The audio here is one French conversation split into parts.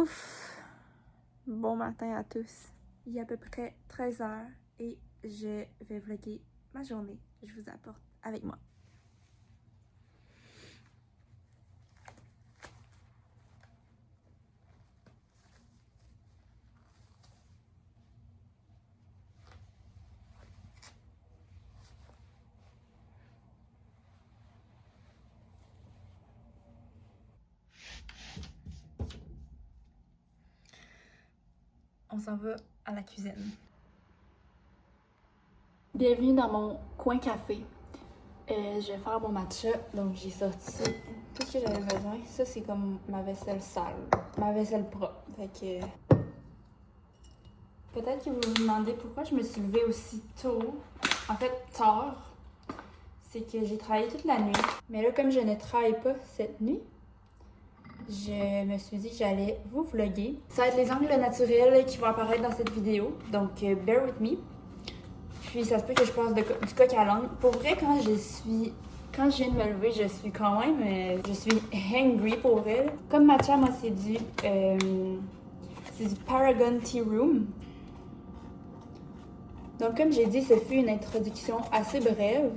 Ouf! Bon matin à tous. Il est à peu près 13h et je vais vlogger ma journée. Je vous apporte avec moi. On s'en va à la cuisine. Bienvenue dans mon coin café. Je vais faire mon matcha, donc j'ai sorti tout ce que j'avais besoin. Ça, c'est comme ma vaisselle sale, ma vaisselle propre. Fait que peut-être que vous vous demandez pourquoi je me suis levée aussi tôt. En fait, tard. C'est que j'ai travaillé toute la nuit. Mais là, comme je ne travaille pas cette nuit, je me suis dit que j'allais vous vlogger. Ça va être les angles naturels qui vont apparaître dans cette vidéo, donc bear with me. Puis ça se peut que je passe du coq à l'âne. Pour vrai, quand je viens de me lever, je suis quand même, je suis hangry pour elle. Comme matcha, moi c'est du Paragon Tea Room. Donc comme j'ai dit, ce fut une introduction assez brève.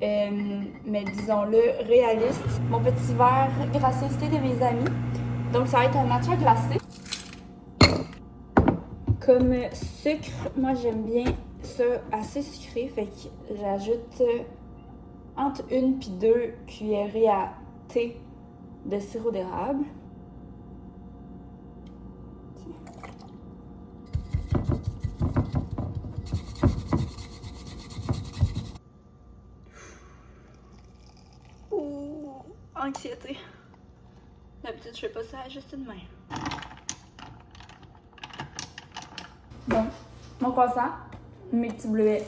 Mais disons-le, réaliste. Mon petit verre gracieuseté de mes amis. Donc ça va être un matcha glacé. Comme sucre, moi j'aime bien ça assez sucré, fait que j'ajoute entre 1 et 2 cuillerées à thé de sirop d'érable. Ouh, anxiété. D'habitude, je fais pas ça juste une main. Bon, mon croissant, mes petits bleuets,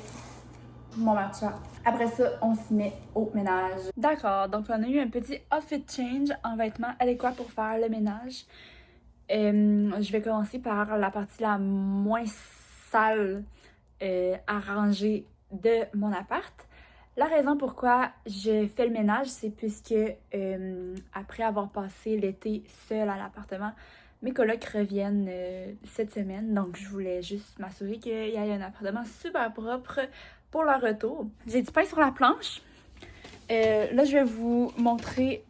mon matcha. Après ça, on s'y met au ménage. D'accord, donc on a eu un petit outfit change en vêtements adéquats pour faire le ménage. Je vais commencer par la partie la moins sale à ranger de mon appart. La raison pourquoi je fais le ménage, c'est puisque après avoir passé l'été seule à l'appartement, mes colocs reviennent cette semaine, donc je voulais juste m'assurer qu'il y ait un appartement super propre pour leur retour. J'ai du pain sur la planche. Là, je vais vous montrer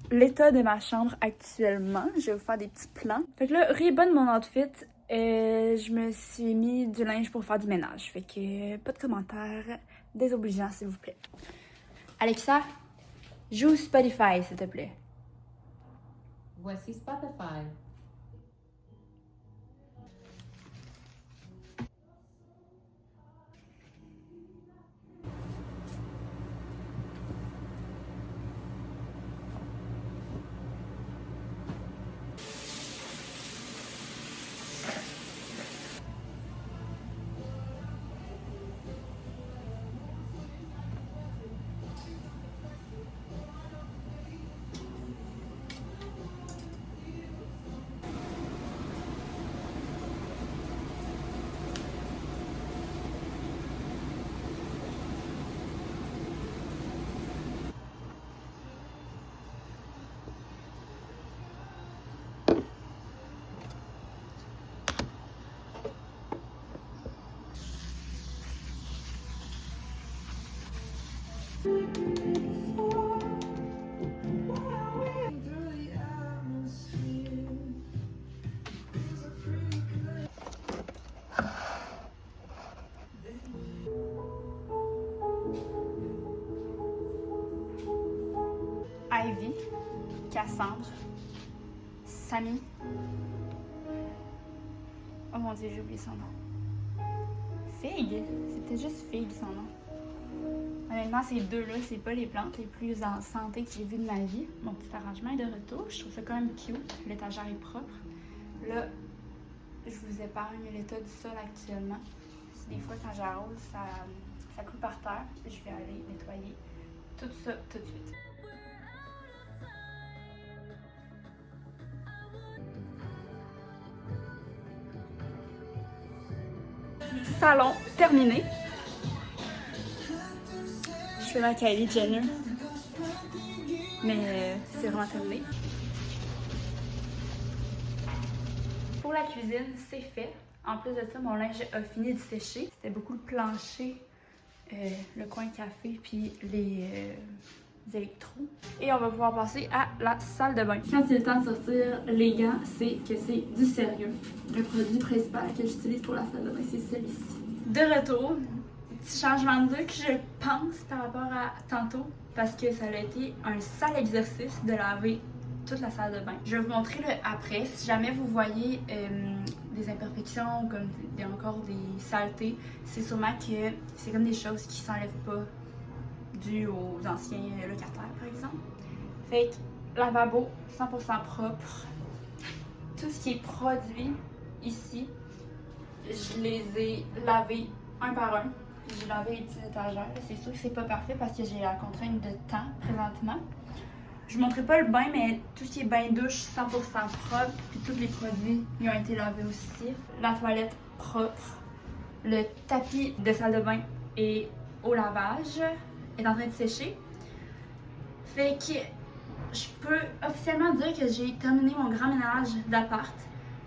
l'état de ma chambre actuellement. Je vais vous faire des petits plans. Fait que là, rebonne mon outfit. Je me suis mis du linge pour faire du ménage. Fait que pas de commentaires désobligeants, s'il vous plaît. Alexa, joue Spotify, s'il te plaît. Voici Spotify. Ivy, Cassandre, Samy. Oh mon dieu, j'ai oublié son nom. Fig, c'était juste Fig son nom. Honnêtement, ces deux-là, c'est pas les plantes les plus en santé que j'ai vues de ma vie. Mon petit arrangement est de retour. Je trouve ça quand même cute. L'étagère est propre. Là, je vous épargne l'état du sol actuellement. Des fois, quand j'arrose, ça coule par terre. Je vais aller nettoyer tout ça tout de suite. Salon terminé. Je fais ma Kylie Jenner. Mais c'est vraiment terminé. Pour la cuisine, c'est fait. En plus de ça, mon linge a fini de sécher. C'était beaucoup le plancher, le coin café, puis les électros. Et on va pouvoir passer à la salle de bain. Quand c'est le temps de sortir les gants, c'est que c'est du sérieux. Le produit principal que j'utilise pour la salle de bain, c'est celui-ci. De retour, petit changement de look, je pense, par rapport à tantôt, parce que ça a été un sale exercice de laver toute la salle de bain. Je vais vous montrer le après. Si jamais vous voyez des imperfections, comme encore des saletés, c'est sûrement que c'est comme des choses qui s'enlèvent pas dû aux anciens locataires, par exemple. Fait que lavabo 100% propre. Tout ce qui est produit ici, je les ai lavés un par un. J'ai lavé les petites étagères. C'est sûr que c'est pas parfait parce que j'ai la contrainte de temps présentement. Je ne montrerai pas le bain, mais tout ce qui est bain douche 100% propre. Puis tous les produits ils ont été lavés aussi. La toilette propre. Le tapis de salle de bain est au lavage. Est en train de sécher. Fait que je peux officiellement dire que j'ai terminé mon grand ménage d'appart.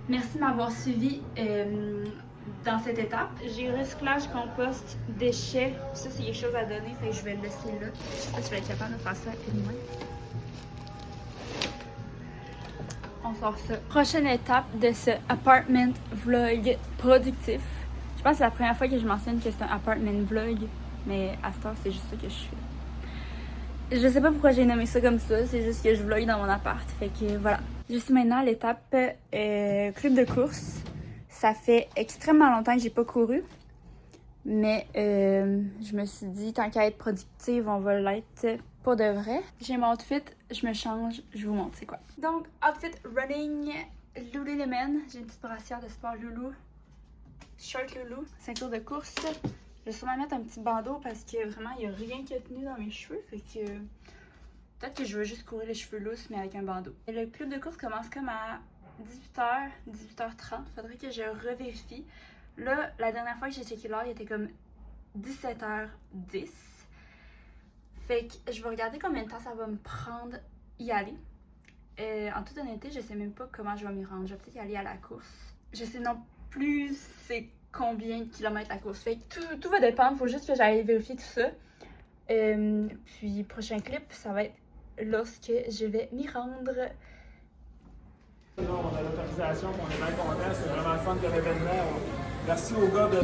Merci de m'avoir suivi dans cette étape. J'ai recyclage, compost, déchets. Ça, c'est quelque chose à donner, fait que je vais le laisser là. Je sais pas si je vais être capable de faire ça une main. On sort ça. Prochaine étape de ce apartment vlog productif. Je pense que c'est la première fois que je mentionne que c'est un apartment vlog. Mais à ce temps, c'est juste ça que je fais. Je sais pas pourquoi j'ai nommé ça comme ça, c'est juste que je vlog dans mon appart. Fait que voilà. Je suis maintenant à l'étape club de course. Ça fait extrêmement longtemps que j'ai pas couru. Mais je me suis dit, tant qu'à être productive, on va l'être pour de vrai. J'ai mon outfit, je me change, je vous montre c'est quoi. Donc, outfit running Lululemon. J'ai une petite brassière de sport Loulou. Short Loulou, ceinture de course. Je vais sûrement mettre un petit bandeau parce que vraiment, il n'y a rien qui a tenu dans mes cheveux. Fait que peut-être que je veux juste courir les cheveux lousses, mais avec un bandeau. Et le club de course commence comme à 18h, 18h30. Faudrait que je revérifie. Là, la dernière fois que j'ai checké l'heure, il était comme 17h10. Fait que je vais regarder combien de temps ça va me prendre y aller. En toute honnêteté, je sais même pas comment je vais m'y rendre. Je vais peut-être y aller à la course. Je sais non plus c'est combien de kilomètres la course. Fait que tout va dépendre. Faut juste que j'aille vérifier tout ça. Puis prochain clip, ça va être lorsque je vais m'y rendre. On a l'autorisation, on est bien content. C'est vraiment le fun comme événement. Merci aux gars de...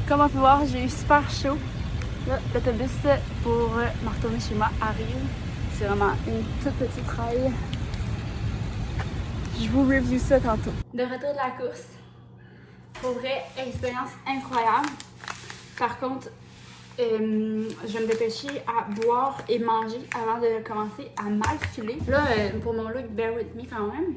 Comme on peut voir, j'ai eu super chaud. Là, l'autobus pour me retourner chez moi arrive. C'est vraiment une toute petite raille. Je vous review ça tantôt. De retour de la course. Pour vrai, expérience incroyable. Par contre, je vais me dépêcher à boire et manger avant de commencer à mal filer. Là, pour mon look, bear with me quand même.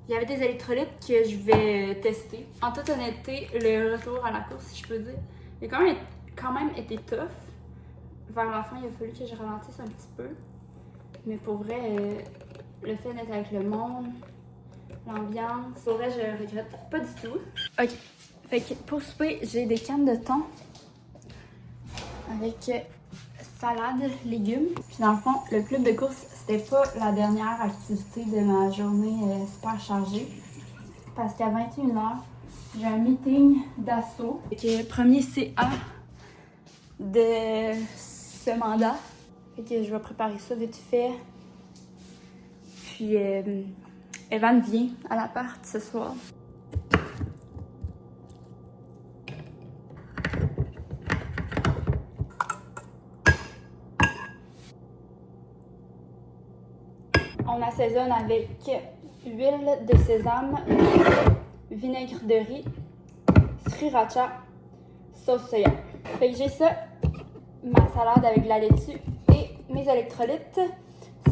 Il y avait des électrolytes que je vais tester. En toute honnêteté, le retour à la course, si je peux dire, il a quand même été tough. Vers la fin, il a fallu que je ralentisse un petit peu. Mais pour vrai, le fait d'être avec le monde, l'ambiance, pour vrai, je regrette pas du tout. Ok, fait que pour souper, j'ai des cannes de thon avec salade, légumes. Puis dans le fond, le club de course, c'était pas la dernière activité de ma journée super chargée. Parce qu'à 21h, j'ai un meeting d'assaut. Fait que premier CA de ce mandat. Fait que je vais préparer ça vite fait. Puis Evan vient à l'appart ce soir. On assaisonne avec huile de sésame, vinaigre de riz, sriracha, sauce soya. Fait que j'ai ça, ma salade avec de la laitue et mes électrolytes.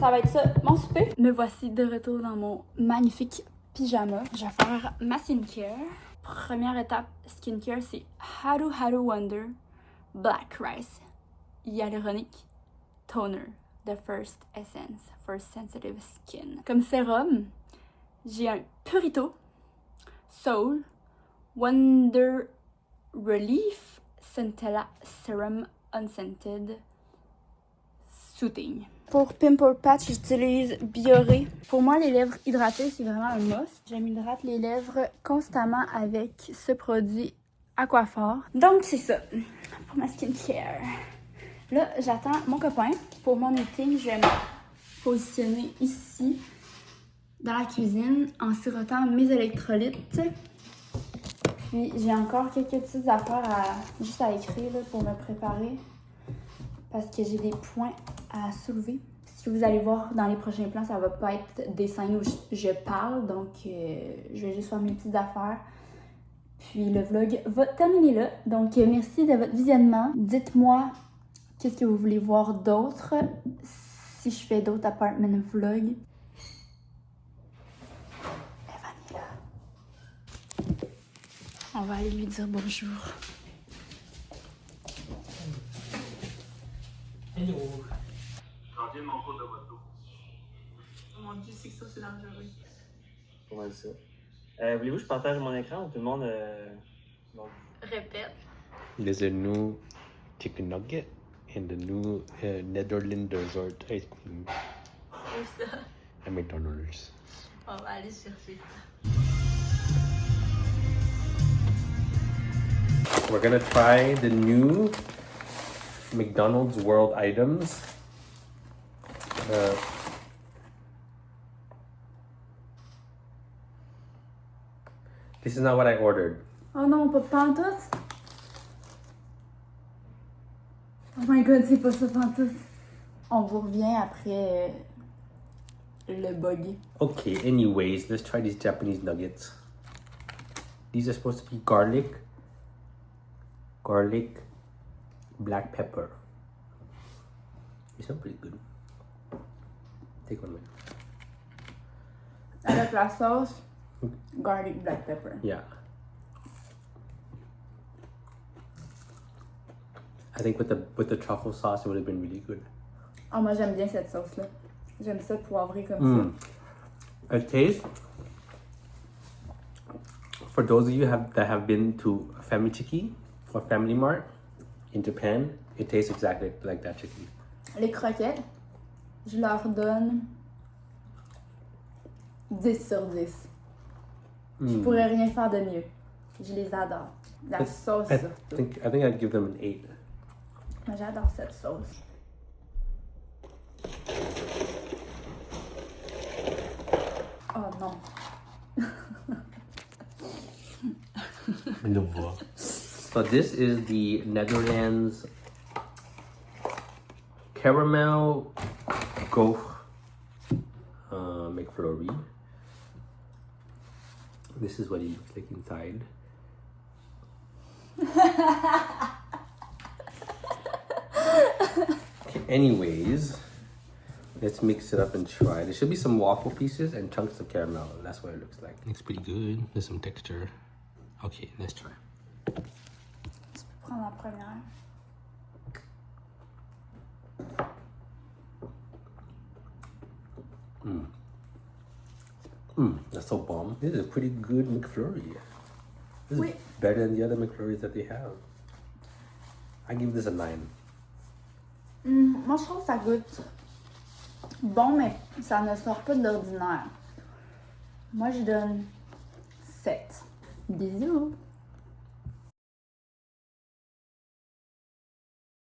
Ça va être ça, mon souper. Me voici de retour dans mon magnifique pyjama. Je vais faire ma skincare. Première étape skincare, c'est Haru Haru Wonder Black Rice hyaluronique Toner de First Essence for Sensitive Skin. Comme sérum, j'ai un Purito Soul Wonder Relief Centella Serum Unscented Soothing. Pour Pimple Patch, j'utilise Bioré. Pour moi, les lèvres hydratées, c'est vraiment un must. Je m'hydrate les lèvres constamment avec ce produit Aquaphor. Donc, c'est ça pour ma skincare. Là, j'attends mon copain. Pour mon meeting, je vais me positionner ici, dans la cuisine, en sirotant mes électrolytes. Puis, j'ai encore quelques petites affaires juste à écrire là, pour me préparer. Parce que j'ai des points à soulever. Si vous allez voir dans les prochains plans, ça va pas être des scènes où je parle. Donc, je vais juste faire mes petites affaires. Puis, le vlog va terminer là. Donc, merci de votre visionnement. Dites-moi qu'est-ce que vous voulez voir d'autre. Si je fais d'autres apartment vlogs. Evan est là. On va aller lui dire bonjour. Hello. J'en viens de mon cours de moto. Mon Dieu, c'est que ça, c'est dangereux. Comment ça? Voulez-vous que je partage mon écran ou tout le monde... Donc... Répète. There's a new chicken nugget and the new Netherlands dessert ice cream Où ça? at McDonald's. On va aller chercher ça. We're gonna try the new McDonald's World items. This is not what I ordered. Oh non, pas de pantoute? Oh my god, c'est pas ça pantoute. On vous revient après le bug. Okay, anyways, let's try these Japanese nuggets. These are supposed to be garlic, black pepper. They sound pretty good. Take one minute. Avec la sauce, garlic black pepper. Yeah. I think with the truffle sauce, it would have been really good. Oh, moi j'aime bien cette sauce-là. J'aime ça poivré comme ça. It tastes. For those of you that have been to Famichiki or Family Mart in Japan, it tastes exactly like that chicken. Les croquettes, je leur donne 10 sur 10. Je pourrais rien faire de mieux. Je les adore. La sauce, I surtout. think I'd give them an 8. Moi j'adore cette sauce. Oh non. So this is the Netherlands caramel gaufre McFlurry. This is what he looks like inside. Okay, anyways, let's mix it up and try. There should be some waffle pieces and chunks of caramel. That's what it looks like. Looks pretty good. There's some texture. Okay, let's try. Tu peux prendre la première. That's so bomb. This is a pretty good McFlurry. This Oui. is better than the other McFlurries that they have. I give this a 9. Moi je trouve que ça goûte bon, mais ça ne sort pas de l'ordinaire. Moi je donne 7. Bisous!